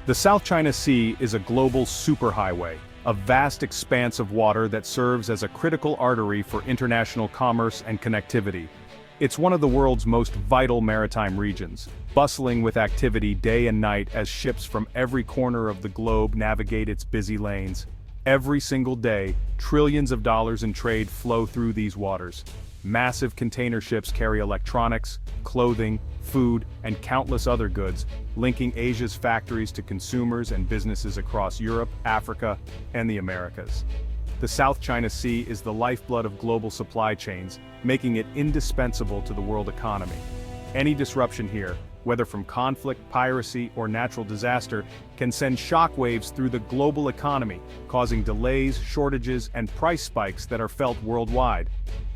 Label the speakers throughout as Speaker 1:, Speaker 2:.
Speaker 1: The South China Sea is a global superhighway, a vast expanse of water that serves as a critical artery for international commerce and connectivity. It's one of the world's most vital maritime regions, bustling with activity day and night as ships from every corner of the globe navigate its busy lanes. Every single day, trillions of dollars in trade flow through these waters. Massive container ships carry electronics, clothing, food, and countless other goods, linking Asia's factories to consumers and businesses across Europe, Africa, and the Americas. The South China Sea is the lifeblood of global supply chains, making it indispensable to the world economy. Any disruption here, whether from conflict, piracy, or natural disaster, can send shockwaves through the global economy, causing delays, shortages, and price spikes that are felt worldwide.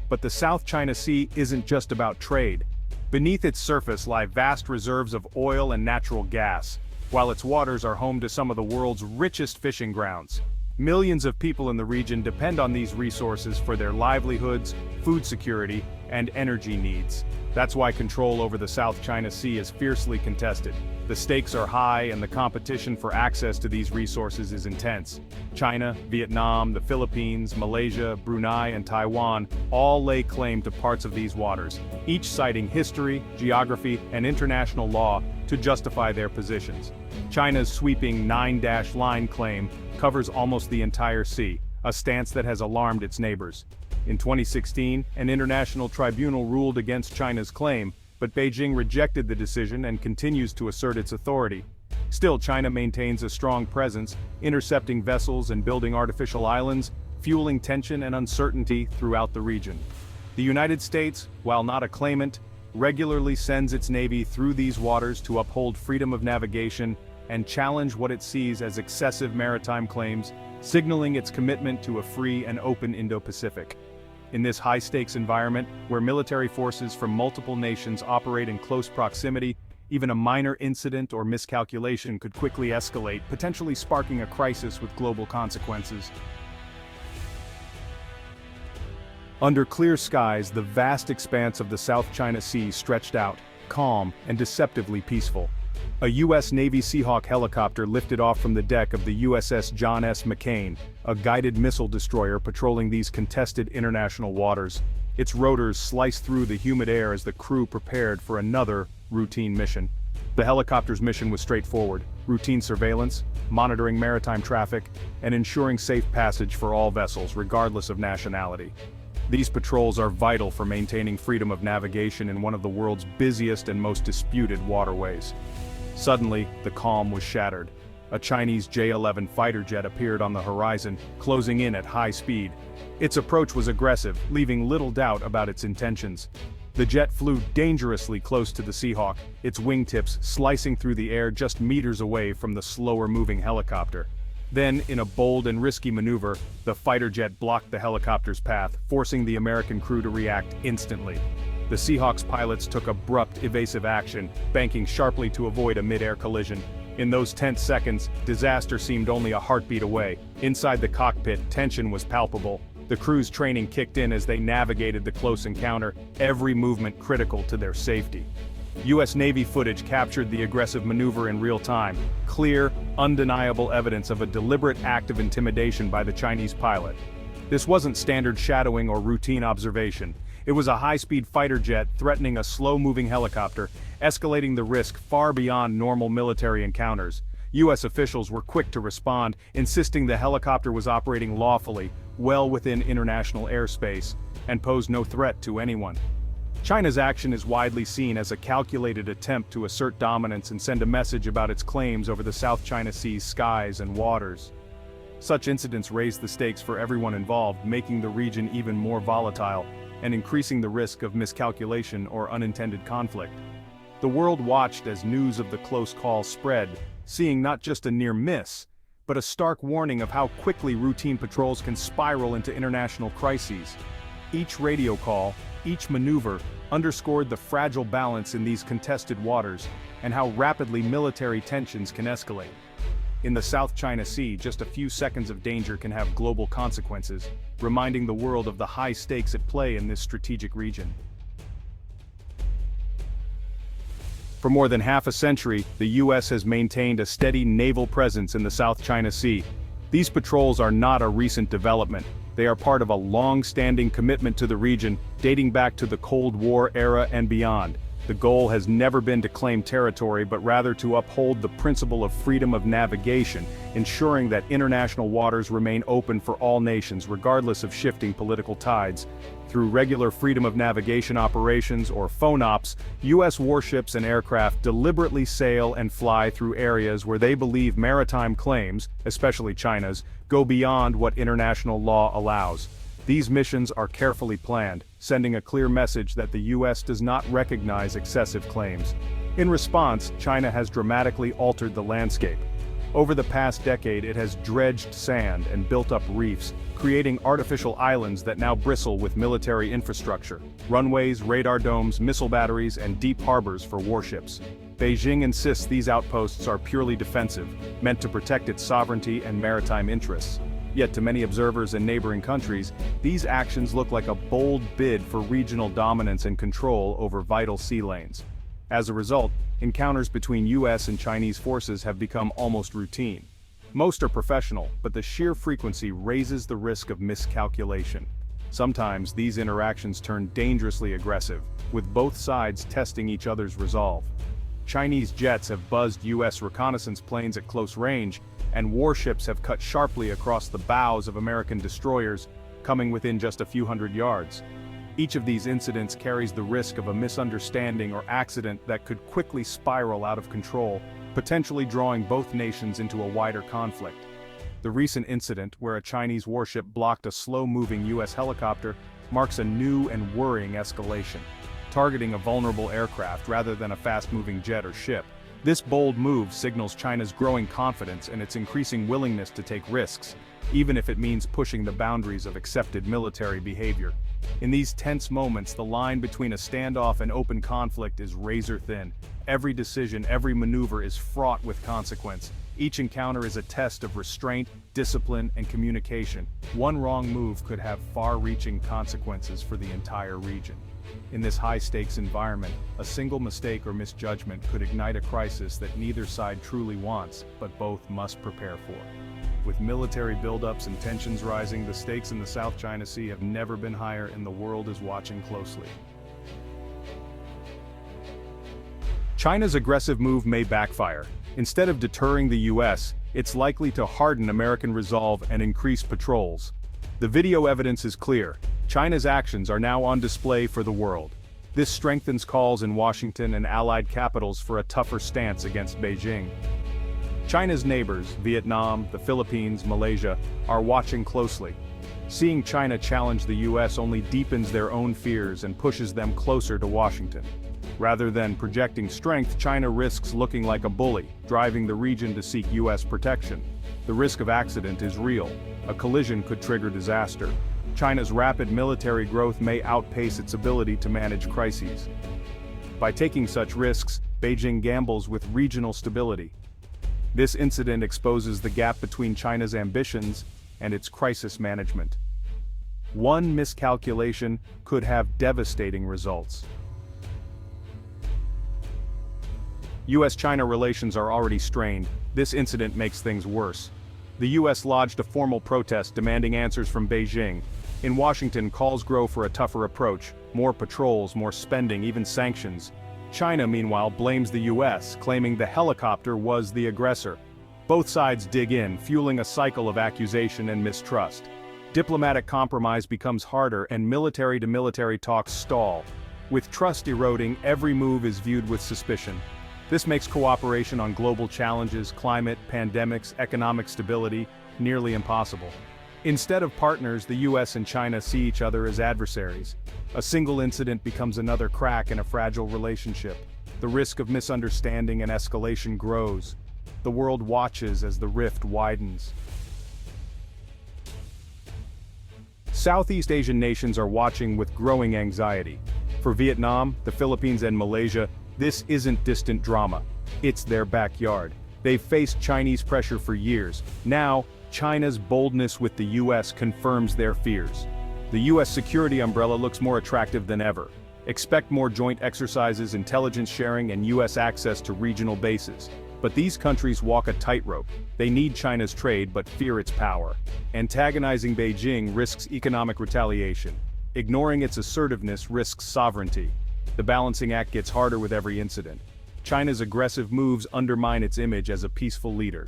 Speaker 1: But the South China Sea isn't just about trade. Beneath its surface lie vast reserves of oil and natural gas, while its waters are home to some of the world's richest fishing grounds. Millions of people in the region depend on these resources for their livelihoods, food security, and energy needs. That's why control over the South China Sea is fiercely contested. The stakes are high and the competition for access to these resources is intense. China, Vietnam, the Philippines, Malaysia, Brunei, and Taiwan all lay claim to parts of these waters, each citing history, geography, and international law to justify their positions. China's sweeping 9-line claim covers almost the entire sea, a stance that has alarmed its neighbors. In 2016, an international tribunal ruled against China's claim, but Beijing rejected the decision and continues to assert its authority. Still, China maintains a strong presence, intercepting vessels and building artificial islands, fueling tension and uncertainty throughout the region. The United States, while not a claimant, regularly sends its navy through these waters to uphold freedom of navigation and challenge what it sees as excessive maritime claims, signaling its commitment to a free and open Indo-Pacific. In this high-stakes environment, where military forces from multiple nations operate in close proximity, even a minor incident or miscalculation could quickly escalate, potentially sparking a crisis with global consequences. Under clear skies, the vast expanse of the South China Sea stretched out, calm and deceptively peaceful. A U.S. Navy Seahawk helicopter lifted off from the deck of the USS John S. McCain, a guided missile destroyer patrolling these contested international waters. Its rotors sliced through the humid air as the crew prepared for another routine mission. The helicopter's mission was straightforward: routine surveillance, monitoring maritime traffic, and ensuring safe passage for all vessels, regardless of nationality. These patrols are vital for maintaining freedom of navigation in one of the world's busiest and most disputed waterways. Suddenly, the calm was shattered. A Chinese J-11 fighter jet appeared on the horizon, closing in at high speed. Its approach was aggressive, leaving little doubt about its intentions. The jet flew dangerously close to the Seahawk, its wingtips slicing through the air just meters away from the slower-moving helicopter. Then, in a bold and risky maneuver, the fighter jet blocked the helicopter's path, forcing the American crew to react instantly. The Seahawk's pilots took abrupt, evasive action, banking sharply to avoid a mid-air collision. In those tense seconds, disaster seemed only a heartbeat away. Inside the cockpit, tension was palpable. The crew's training kicked in as they navigated the close encounter, every movement critical to their safety. U.S. Navy footage captured the aggressive maneuver in real time, clear, undeniable evidence of a deliberate act of intimidation by the Chinese pilot. This wasn't standard shadowing or routine observation. It was a high-speed fighter jet threatening a slow-moving helicopter, escalating the risk far beyond normal military encounters. U.S. officials were quick to respond, insisting the helicopter was operating lawfully, well within international airspace, and posed no threat to anyone. China's action is widely seen as a calculated attempt to assert dominance and send a message about its claims over the South China Sea's skies and waters. Such incidents raise the stakes for everyone involved, making the region even more volatile and increasing the risk of miscalculation or unintended conflict. The world watched as news of the close call spread, seeing not just a near miss, but a stark warning of how quickly routine patrols can spiral into international crises. Each radio call, each maneuver, underscored the fragile balance in these contested waters, and how rapidly military tensions can escalate. In the South China Sea, just a few seconds of danger can have global consequences, reminding the world of the high stakes at play in this strategic region. For more than half a century, the US has maintained a steady naval presence in the South China Sea. These patrols are not a recent development. They are part of a long-standing commitment to the region, dating back to the Cold War era and beyond. The goal has never been to claim territory but rather to uphold the principle of freedom of navigation, ensuring that international waters remain open for all nations regardless of shifting political tides. Through regular freedom of navigation operations, or FONOPs, U.S. warships and aircraft deliberately sail and fly through areas where they believe maritime claims, especially China's, go beyond what international law allows. These missions are carefully planned, sending a clear message that the U.S. does not recognize excessive claims. In response, China has dramatically altered the landscape. Over the past decade, it has dredged sand and built up reefs, creating artificial islands that now bristle with military infrastructure, runways, radar domes, missile batteries, and deep harbors for warships. Beijing insists these outposts are purely defensive, meant to protect its sovereignty and maritime interests. Yet to many observers in neighboring countries, these actions look like a bold bid for regional dominance and control over vital sea lanes. As a result, encounters between US and Chinese forces have become almost routine. Most are professional, but the sheer frequency raises the risk of miscalculation. Sometimes these interactions turn dangerously aggressive, with both sides testing each other's resolve. Chinese jets have buzzed US reconnaissance planes at close range, and warships have cut sharply across the bows of American destroyers, coming within just a few hundred yards. Each of these incidents carries the risk of a misunderstanding or accident that could quickly spiral out of control, potentially drawing both nations into a wider conflict. The recent incident, where a Chinese warship blocked a slow-moving US helicopter, marks a new and worrying escalation, targeting a vulnerable aircraft rather than a fast-moving jet or ship. This bold move signals China's growing confidence and its increasing willingness to take risks, even if it means pushing the boundaries of accepted military behavior. In these tense moments, the line between a standoff and open conflict is razor-thin. Every decision, every maneuver is fraught with consequence. Each encounter is a test of restraint, discipline, and communication. One wrong move could have far-reaching consequences for the entire region. In this high-stakes environment, a single mistake or misjudgment could ignite a crisis that neither side truly wants, but both must prepare for. With military buildups and tensions rising, the stakes in the South China Sea have never been higher, and the world is watching closely. China's aggressive move may backfire. Instead of deterring the US, it's likely to harden American resolve and increase patrols. The video evidence is clear. China's actions are now on display for the world. This strengthens calls in Washington and allied capitals for a tougher stance against Beijing. China's neighbors, Vietnam, the Philippines, Malaysia, are watching closely. Seeing China challenge the US only deepens their own fears and pushes them closer to Washington. Rather than projecting strength, China risks looking like a bully, driving the region to seek US protection. The risk of accident is real. A collision could trigger disaster. China's rapid military growth may outpace its ability to manage crises. By taking such risks, Beijing gambles with regional stability. This incident exposes the gap between China's ambitions and its crisis management. One miscalculation could have devastating results. US-China relations are already strained. This incident makes things worse. The US lodged a formal protest demanding answers from Beijing. In Washington, calls grow for a tougher approach, more patrols, more spending, even sanctions. China, meanwhile, blames the US, claiming the helicopter was the aggressor. Both sides dig in, fueling a cycle of accusation and mistrust. Diplomatic compromise becomes harder and military-to-military talks stall. With trust eroding, every move is viewed with suspicion. This makes cooperation on global challenges, climate, pandemics, economic stability, nearly impossible. Instead of partners, the US and China see each other as adversaries. A single incident becomes another crack in a fragile relationship. The risk of misunderstanding and escalation grows. The world watches as the rift widens. Southeast Asian nations are watching with growing anxiety. For Vietnam, the Philippines, and Malaysia, this isn't distant drama. It's their backyard. They've faced Chinese pressure for years. Now, China's boldness with the US confirms their fears. The US security umbrella looks more attractive than ever. Expect more joint exercises, intelligence sharing, and U.S. access to regional bases. But these countries walk a tightrope. They need China's trade but fear its power. Antagonizing Beijing risks economic retaliation. Ignoring its assertiveness risks sovereignty. The balancing act gets harder with every incident. China's aggressive moves undermine its image as a peaceful leader.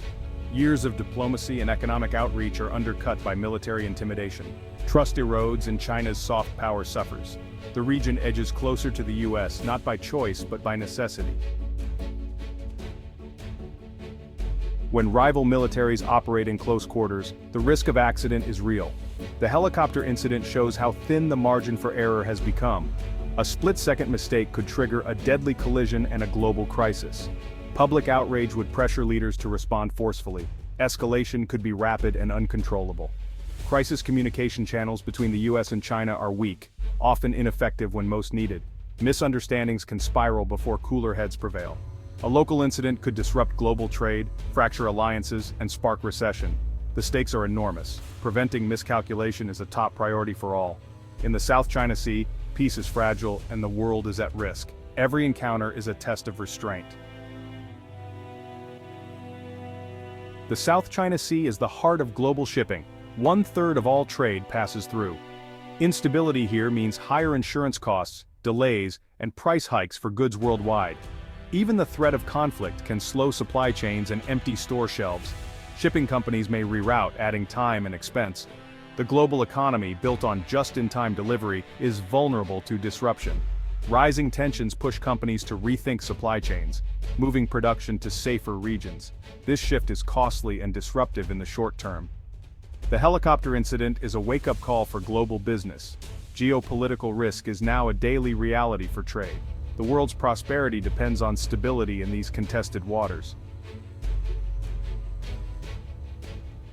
Speaker 1: Years of diplomacy and economic outreach are undercut by military intimidation. Trust erodes and China's soft power suffers. The region edges closer to the U.S. not by choice but by necessity. When rival militaries operate in close quarters, the risk of accident is real. The helicopter incident shows how thin the margin for error has become. A split-second mistake could trigger a deadly collision and a global crisis. Public outrage would pressure leaders to respond forcefully. Escalation could be rapid and uncontrollable. Crisis communication channels between the U.S. and China are weak, often ineffective when most needed. Misunderstandings can spiral before cooler heads prevail. A local incident could disrupt global trade, fracture alliances, and spark recession. The stakes are enormous. Preventing miscalculation is a top priority for all. In the South China Sea, peace is fragile and the world is at risk. Every encounter is a test of restraint. The South China Sea is the heart of global shipping. 1/3 of all trade passes through. Instability here means higher insurance costs, delays, and price hikes for goods worldwide. Even the threat of conflict can slow supply chains and empty store shelves. Shipping companies may reroute, adding time and expense. The global economy, built on just-in-time delivery, is vulnerable to disruption. Rising tensions push companies to rethink supply chains, moving production to safer regions. This shift is costly and disruptive in the short term. The helicopter incident is a wake-up call for global business. Geopolitical risk is now a daily reality for trade. The world's prosperity depends on stability in these contested waters.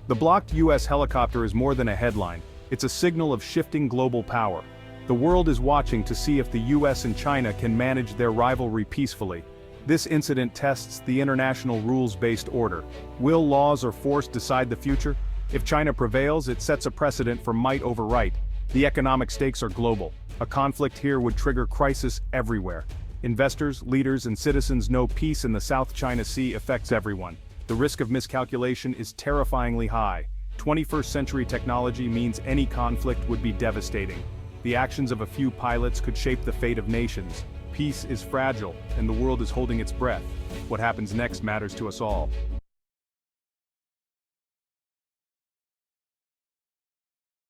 Speaker 1: The blocked U.S. helicopter is more than a headline. It's a signal of shifting global power. The world is watching to see if the U.S. and China can manage their rivalry peacefully. This incident tests the international rules-based order. Will laws or force decide the future? If China prevails, it sets a precedent for might over right. The economic stakes are global. A conflict here would trigger crisis everywhere. Investors, leaders, and citizens know peace in the South China Sea affects everyone. The risk of miscalculation is terrifyingly high. 21st century technology means any conflict would be devastating. The actions of a few pilots could shape the fate of nations. Peace is fragile, and the world is holding its breath. What happens next matters to us all.